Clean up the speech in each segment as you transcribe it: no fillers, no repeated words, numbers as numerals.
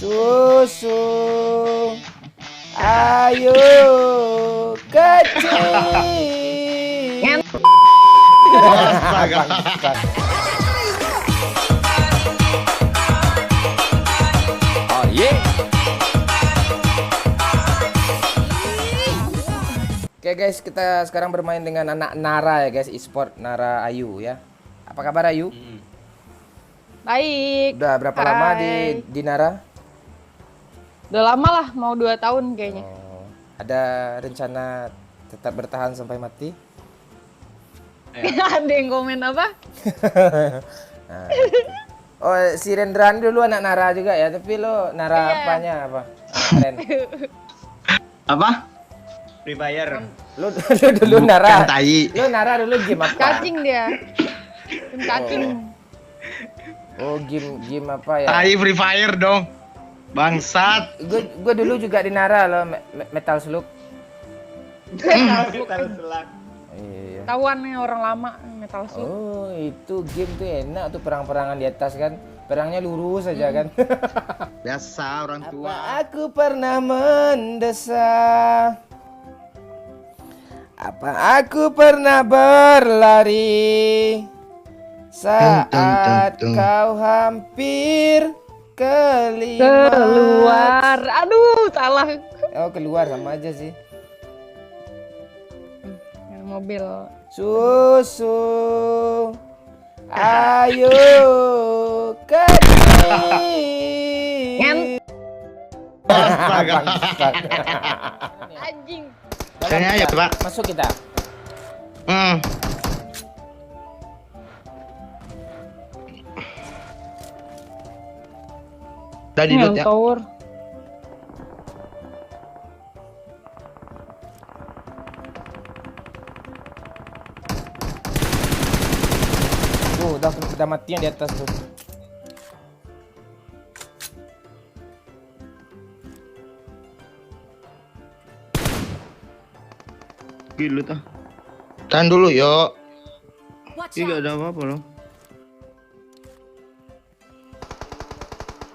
Susu ayo kecil. Astaga. Bangsat. Oh yeah. Oke guys, kita sekarang bermain dengan anak Nara ya guys, e-sport Nara Ayu ya. Apa kabar Ayu? Baik. Udah berapa lama di Nara? Udah lama lah, mau 2 tahun kayaknya. Oh, ada rencana tetap bertahan sampai mati? Ada yang komen apa? Nah. Oh, si Rendran dulu anak Nara juga ya, tapi lo Nara Iya. apanya apa? Ren. Apa? Free Fire. Lo dulu Nara. tai. Lo Nara dulu game apa? Cacing dia. Cacing. Oh, game apa ya? Tai Free Fire dong. Bangsat. Gue dulu juga di Nara lo, Metal Slug. Iya. Tawan nih orang lama Metal Slug. Oh, itu game tuh enak tuh perang-perangan di atas kan. Perangnya lurus aja kan. Biasa orang tua. Apa aku pernah mendesak? Apa aku pernah berlari saat kau hampir Keluar. Aduh, salah. Oh, keluar sama aja sih. Yang mobil. Susu ayo kecil. Astaga. Bangsat. Anjing. Sini aja, Pak. Masuk kita. Tadi Yang loot ya. tower. Tuh, udah mati yang di atas tuh. Gila tuh. Tahan dulu, yuk. Watch Ini out! gak ada apa-apa loh.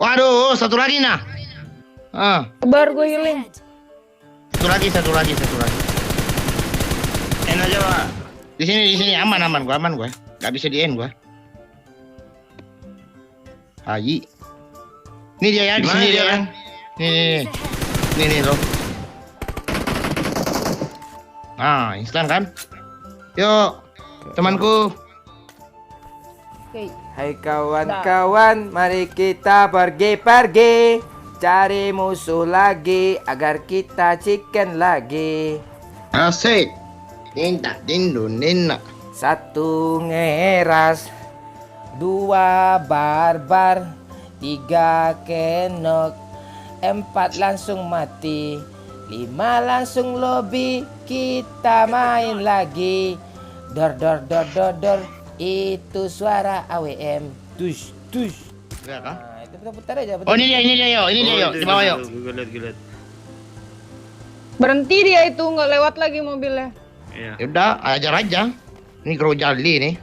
Waduh, satu lagi nah. Kebar gue healing. Satu lagi. End aja, Pak. Di sini aman gua. Gak bisa di end gua. Ayi. Ini dia ya, di sini dia kan. Nih loh. Nah, instan kan? Yuk, temanku. Oke. Hai kawan-kawan, mari kita pergi cari musuh lagi agar kita chicken lagi. Asik. Ninta, dindu, nina. 1 ngeras, 2 barbar, 3 kenok, 4 langsung mati, 5 langsung lobby, kita main lagi. Dor. Itu suara AWM. Tush. Enggak kah? Nah, itu putar aja. Oh, ini dia yuk. Di bawah yuk. Gue liat. Berhenti dia itu, nggak lewat lagi mobilnya. Iya. Yaudah, ajar aja. Ini Grojali nih.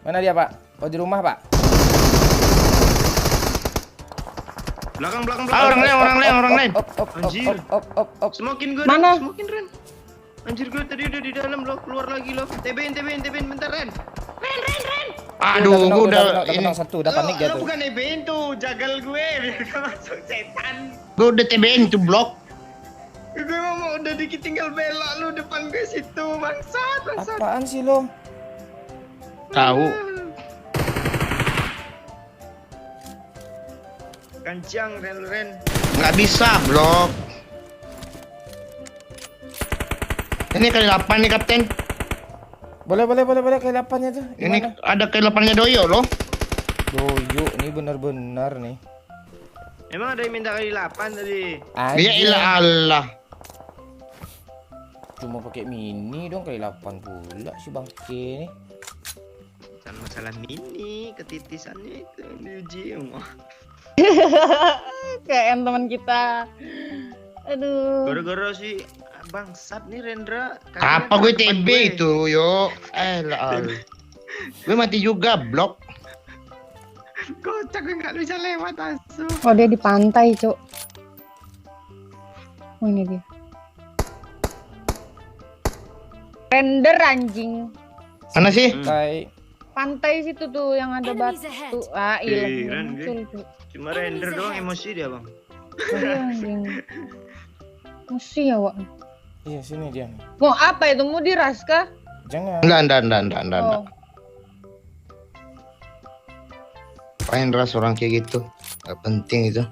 Mana dia, Pak? Oh, di rumah, Pak. Belakang. Orang lain. Anjir. Op. Smokin gue. Mana? Smokin Ren. Anjir gue tadi udah di dalam loh, keluar lagi loh. TBN bentar Ren. Aduh, gue udah ini satu, udah panik dia Lo tuh. bukan TBN tuh, jagal gue biar gak masuk setan. Gue udah TBN itu blok. Gue mau udah dikit tinggal belok lu depan gue situ, bangsat. Apaan sih lo? Tahu. Kencang Ren. Nggak bisa blok. Ini kali 8 nih kapten. Boleh kayak 8-nya tuh. Ini Gimana? ada kali 8-nya Doyo loh. Doyo, ini bener-bener nih. Emang ada yang minta kali 8 tadi? Dia ilah Allah. Cuma pakai mini dong kali 8 pula si bangke nih. Bukan masalah mini, ketitisannya itu yang diuji. Kayak yang teman kita. Aduh. Gara-gara si bangsat nih Rendra. Apa gue TB itu, yo. Allah. Gue mati juga blok. Kocak nggak bisa lewat asu. Oh, dia di pantai, Cuk. Oh, ini dia. Render anjing. Mana sih? Kayak Pantai situ tuh yang ada Enemies batu. ahead. Ah, iya. Keren, Muncul, Cuk. Cuma render doang emosi dia bang. Iya, anjing. Mesti ya, Wak. iya sini dia. nih. Mau apa itu? Mau diras kah? Jangan. Enggak. Oh. Paling ras orang kayak gitu. Gak penting itu.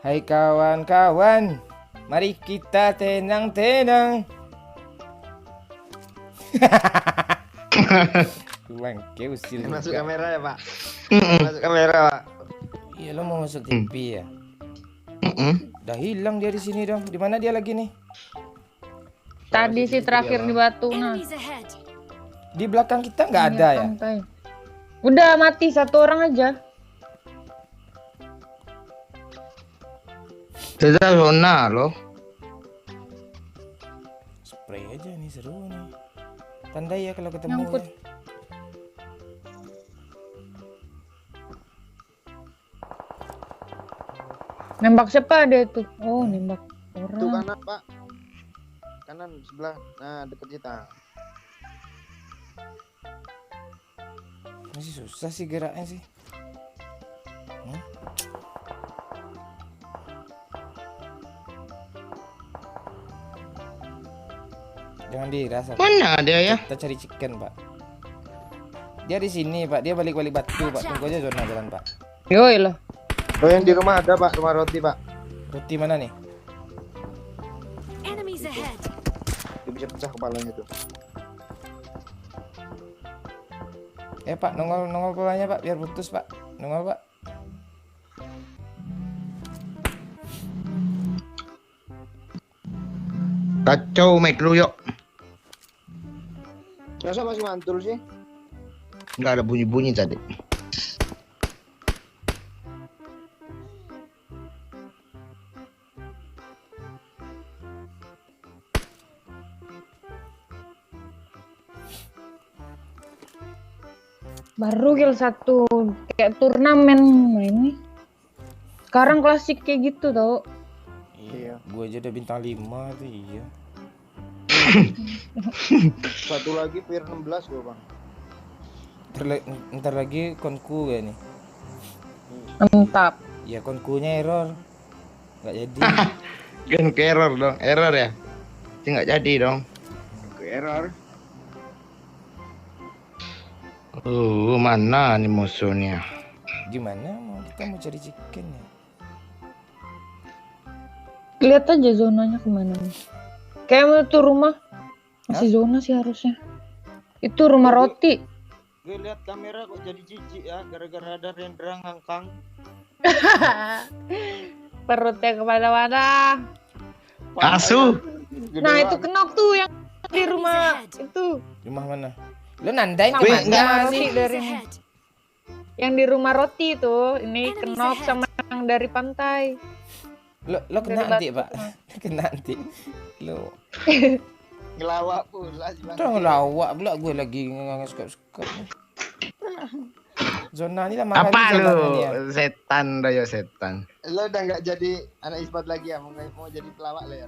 Hai kawan-kawan, mari kita tenang-tenang. Bangke usil Masuk juga. kamera ya pak. Masuk kamera pak. Iya lo mau masuk TV ya? Mm-mm. Udah hilang dia di sini dong. Di mana dia lagi nih? Tadi sih terakhir di batu nah. Enemies ahead. Di belakang kita nggak ada ya? Pantai. Udah mati satu orang aja. Kita zona loh. Spray aja nih seru nih. Tandai ya kalau ketemu. Nyangkut. ya. Nembak siapa ada itu? Oh, nembak Itu orang. kanan pak, kanan sebelah, nah deket kita. Masih susah sih geraknya sih. Jangan dirasa. Pak. Mana dia ya? Kita cari chicken, Pak. Dia di sini, Pak. Dia balik-balik batu, Pak. Tunggu aja zona jalan, Pak. Yoi lah. Oh yang di rumah ada pak, rumah roti pak. Roti mana nih? Enemies ahead. Dia bisa pecah kepalanya tuh. Pak, nongol polanya, Pak, biar putus, Pak. Nongol, Pak. Kacau mic lu yuk. Masa masih mantul sih? Nggak ada bunyi-bunyi tadi. Baru kill satu kayak turnamen ini. Sekarang klasik kayak gitu tau. Iya. Gua aja udah bintang 5 tuh, iya. Satu lagi peer 16 gua bang. Ntar lagi konku ya nih. Mantap. Ya konkunya error. Nggak jadi. Kan ke error dong, error ya. Ini nggak jadi dong. Ke error. Mana nih musuhnya? Gimana kita mau cari chicken ya? Lihat aja zonanya kemana nih. Kayak itu rumah masih zona sih harusnya. Itu rumah roti. Gue lihat kamera kok jadi jijik ya, gara-gara ada Rendra ngangkang. Perutnya kemana-mana. Asu. Nah itu kenok tuh yang di rumah itu. Rumah mana? Lo nandain Sama kemana rumah sih? roti dari Enemies ahead. yang di rumah roti tuh. Ini Enemies kenok ahead. sama yang dari pantai. Lo kena Dari nanti, batu. Pak. Kena nanti. Lo Ngelawak pula bilang. udah ngelawak pula gue lagi nge-skop-skop. Zona ini lama Apa kali lu? zonanya dia. Setan dah ya setan. Lo udah nggak jadi anak e-sport lagi ya, mau jadi pelawak lo ya?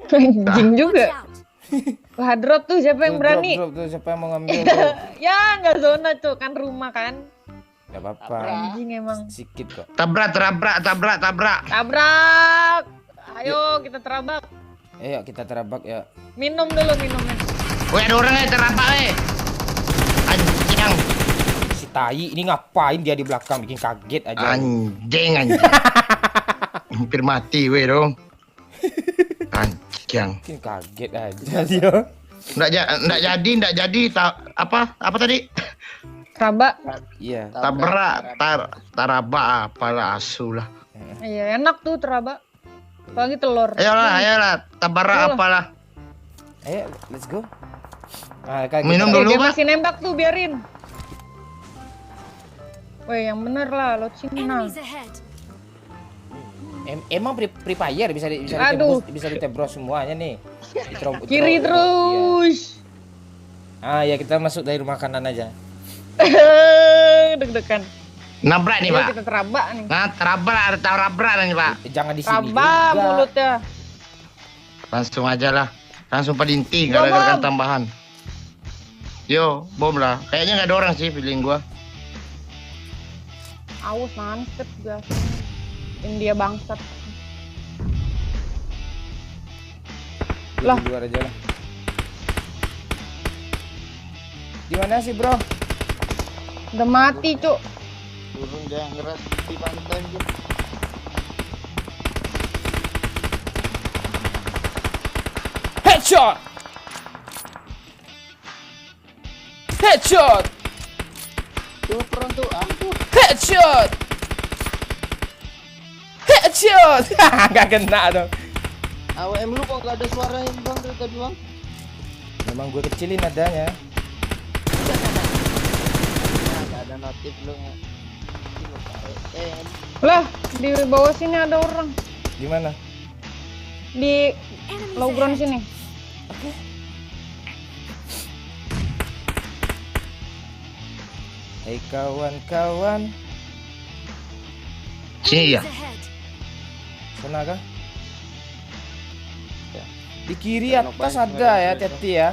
Anjing Watch juga. out. Wah drop tuh siapa yang Tuh, berani? drop tuh siapa yang mau ngambil tuh? Ya nggak zona tuh kan rumah kan. Gak apa-apa. Anjing emang. Sikit kok. Tabrak. Tabrak. Ayo kita terabak. Ayo kita terabak ya. Minum dulu minumnya. Weh ada orang terabak Anjing. Si tai ini ngapain dia di belakang bikin kaget aja. Anjing. Hampir mati weh dong. Anjing. Bikin kaget aja dia. Nggak jadi apa tadi? Terabak. Iya. Tabrak, tarabak apalah asu lah. Iya enak tuh terabak. Apalagi telur. Ayolah, tabrak Ayolah. apalah. Ayo, let's go. Nah, kayak Minum kita- dulu, Dia Pak. masih nembak tuh biarin. Woi yang bener lah lo Cina. Enemies ahead. Emang Free Fire bisa Aduh. bisa ditebros semuanya nih. Kiri terus. Ah ya kita masuk dari rumah kanan aja. Deg-degan. Nabrak nih, Ayo Pak. kita terabak nih. Nah, terabrak nih, Pak. Jangan di sini Terabak juga. mulutnya. Langsung aja lah. Langsung pedinti Bom, gara-gara bom. tambahan. Yo, bom lah. Kayaknya nggak ada orang sih feeling gua. Awas mantep biasa. India bangsat. Lah. Di luar aja lah. Di mana sih, Bro? Udah mati, Cuk. Turun jangan ngeras di pantai anjir. Headshot. Headshot. Tuh perang tuh, ampun. Headshot. Headshot. Gak kena dong. AWM lu kok gak ada suaranya bang dari tadi bang? Memang gue kecilin adanya. Nah, gak ada notif lu nggak? Lah, di bawah sini ada orang. Di mana? Di low ground sini. Hai kawan-kawan. Sini ya. Sana kah? Di kiri atas ada ya, hati-hati ya.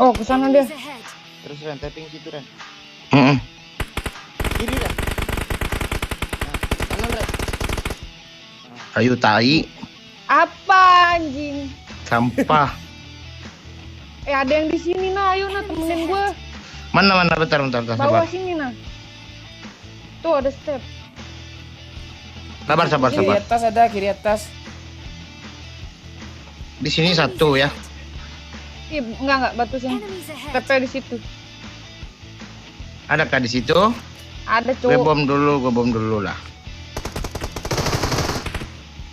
Oh, ke sana dia. Terus Ren, tapping situ Ren. Heeh. Kiri Ren. Nah, kanan Ren. Kayu tai, Apa anjing? sampah. Ada yang di sini nah, ayo nah temenin gue. Mana bentar Bawah sabar. sini nah. Tuh ada step. Sabar. Kiri atas ada, kiri atas. Di sini satu ya. Ih, enggak batu sini. TP di situ. Adakah di situ? Ada Gue cowok. bom dulu lah.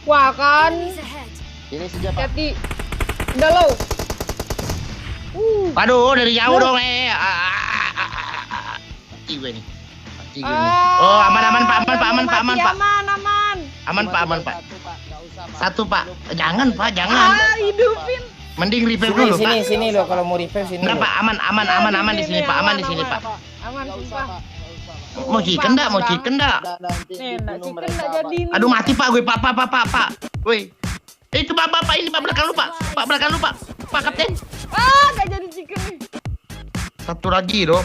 Wah kan. Ini senjata. Hati. Udah low. Waduh, dari jauh dong Mati gue nih. Oh, aman Pak. Aman Pak. Satu Pak. Jangan Pak, jangan. Hidupin. Mending repair dulu Pak. Sini lo kalau mau repair sini. Enggak lo. Pak, aman di sini Pak, aman di sini Pak. Aman sumpah. Mau chicken enggak? Nih, enggak chicken enggak jadi nih. Aduh mati Pak gue, Pak. Woi. Itu Pak ini Pak belakang lu Pak. Pak belakang lu Pak. Pak Kapten. Enggak jadi chicken nih. Satu lagi dong.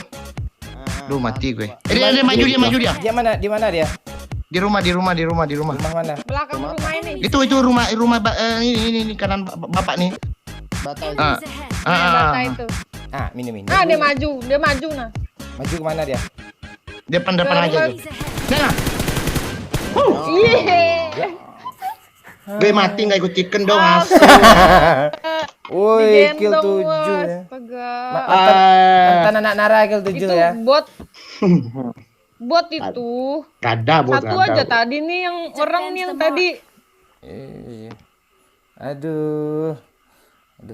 Duh mati gue. Dia maju dia. Dia mana? Di mana dia? Di rumah. Rumah mana? Belakang rumah ini. Itu rumah ini kanan Bapak nih. Batai. Bata itu. Ah, minum. Dia maju nah. Maju kemana dia? Depan aja tuh. Nah, Iya. gue mati nggak ikut chicken dong. Asu. Woi, kill Digendong, 7 ya. astaga. Mantan anak Nara kill 7 Itu ya. bot itu. Kada buat Satu aja tadi nih yang orang nih yang tadi. Iya. Aduh,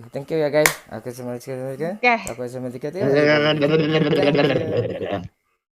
thank you ya guys. Aku sama sekali. Oke. Aku sama sekali.